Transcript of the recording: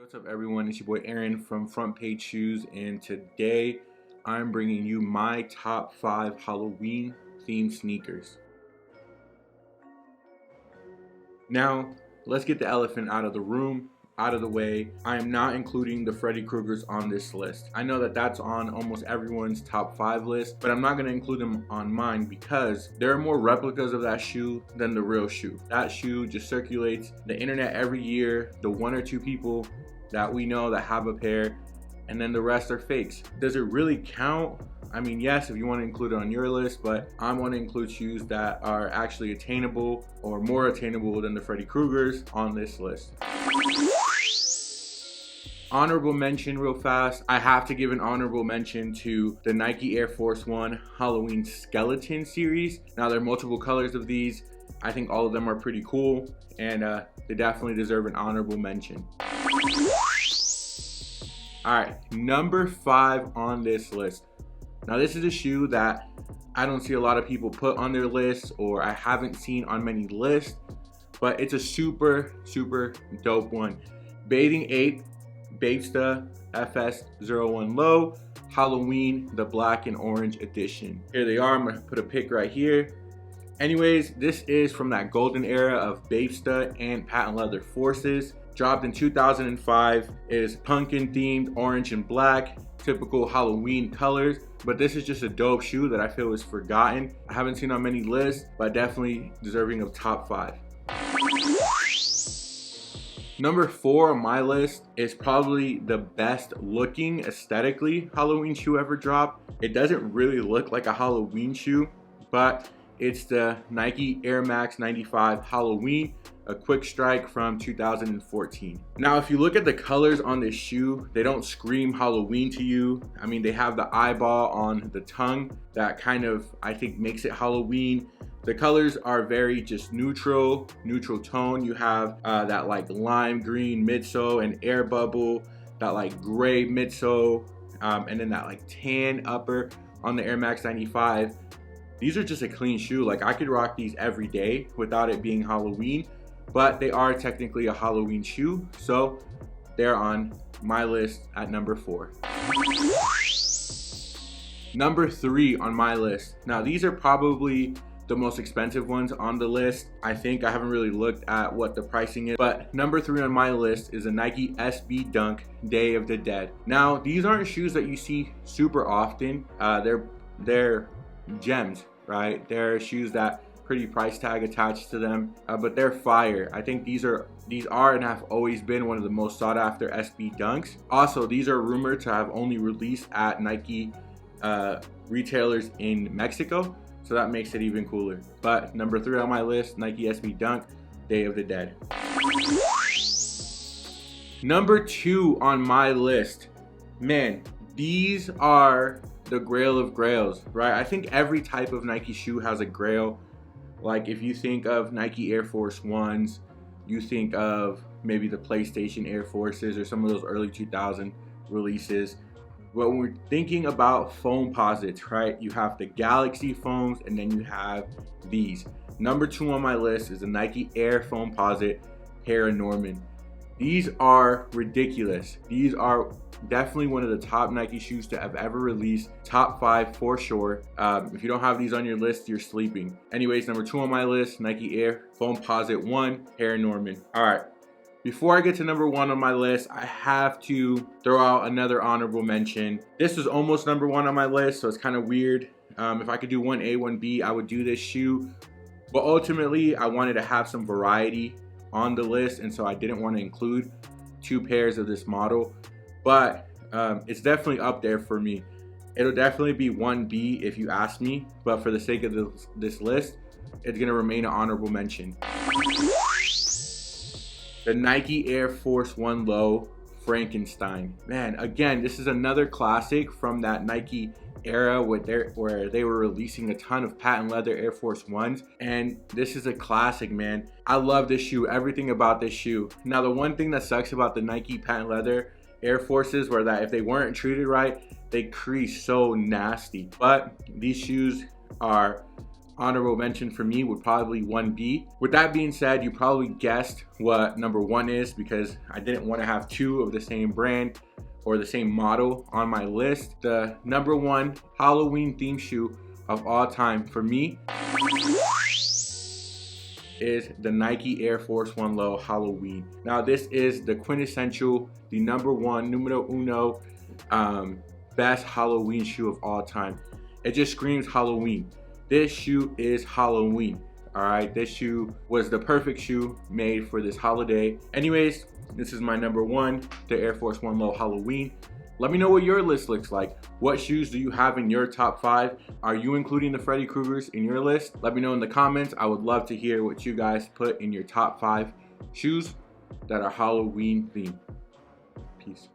What's up everyone, it's your boy Aaron from Front Page Shoes, and today I'm bringing you my top 5 Halloween themed sneakers. Now let's get the elephant out of the room, out of the way. I am not including the Freddy Kruegers on this list. I know that that's on almost everyone's top 5 list, but I'm not going to include them on mine because there are more replicas of that shoe than the real shoe. That shoe just circulates the internet every year. The 1 or 2 people that we know that have a pair, and then the rest are fakes. Does it really count? I mean, yes, if you want to include it on your list, but I want to include shoes that are actually attainable or more attainable than the Freddy Kruegers on this list. Honorable mention real fast. I have to give an honorable mention to the Nike Air Force 1 Halloween Skeleton series. Now there are multiple colors of these. I think all of them are pretty cool, and they definitely deserve an honorable mention. Alright, number 5 on this list. Now this is a shoe that I don't see a lot of people put on their list, or I haven't seen on many lists, but it's a super dope one. Bathing Ape Bapesta FS01 Low Halloween, the black and orange edition. Here they are. I'm gonna put a pic right here. Anyways, this is from that golden era of Bapesta and patent leather forces. Dropped in 2005. It is pumpkin themed, orange and black, typical Halloween colors. But this is just a dope shoe that I feel is forgotten. I haven't seen on many lists, but definitely deserving of top 5. Number 4 on my list is probably the best looking aesthetically Halloween shoe ever dropped. It doesn't really look like a Halloween shoe, but it's the Nike Air Max 95 Halloween, a quick strike from 2014. Now, if you look at the colors on this shoe, they don't scream Halloween to you. I mean, they have the eyeball on the tongue that kind of, I think, makes it Halloween. The colors are very just neutral tone. You have that like lime green midsole and air bubble, that like gray midsole, and then that like tan upper on the Air Max 95. These are just a clean shoe. Like, I could rock these every day without it being Halloween, but they are technically a Halloween shoe, so they're on my list at number 4. Number 3 on my list. Now, these are probably the most expensive ones on the list. I think I haven't really looked at what the pricing is, but number 3 on my list is a Nike SB Dunk Day of the Dead. Now, these aren't shoes that you see super often. They're gems, right? They're shoes that pretty price tag attached to them, but they're fire. I think these are and have always been one of the most sought after SB Dunks. Also, these are rumored to have only released at Nike retailers in Mexico, so that makes it even cooler. But number 3 on my list, Nike SB Dunk Day of the Dead. Number 2 on my list, man, these are the grail of grails, right? I think every type of Nike shoe has a grail. Like, if you think of Nike Air Force 1s, you think of maybe the PlayStation Air Forces or some of those early 2000 releases. But when we're thinking about Foamposites, right, you have the Galaxy foams, and then you have these. Number 2 on my list is the Nike Air Foamposite Paranorman. These are ridiculous. These are definitely one of the top Nike shoes to have ever released. Top 5 for sure. If you don't have these on your list, you're sleeping. Anyways, number 2 on my list, Nike Air Foamposite 1 Paranorman. All right. Before I get to number 1 on my list, I have to throw out another honorable mention. This is almost number 1 on my list, so it's kind of weird. If I could do 1A, 1B, I would do this shoe. But ultimately, I wanted to have some variety on the list, and so I didn't want to include 2 pairs of this model. But it's definitely up there for me. It'll definitely be 1B if you ask me, but for the sake of this list, it's going to remain an honorable mention. The Nike Air Force 1 Low Frankenstein. Man, again, this is another classic from that Nike era where they were releasing a ton of patent leather Air Force 1s, and this is a classic, man. I love this shoe, everything about this shoe. Now, the one thing that sucks about the Nike patent leather Air Forces were that if they weren't treated right, they crease so nasty. But these shoes are honorable mention for me would probably 1B. With that being said, you probably guessed what number 1 is because I didn't want to have 2 of the same brand or the same model on my list. The number 1 Halloween theme shoe of all time for me is the Nike Air Force 1 Low Halloween. Now this is the quintessential, the number 1, numero uno, best Halloween shoe of all time. It just screams Halloween. This shoe is Halloween. All right, this shoe was the perfect shoe made for this holiday. Anyways, this is my number 1, the Air Force 1 Low Halloween. Let me know what your list looks like. What shoes do you have in your top 5? Are you including the Freddy Kruegers in your list? Let me know in the comments. I would love to hear what you guys put in your top 5 shoes that are Halloween themed. Peace.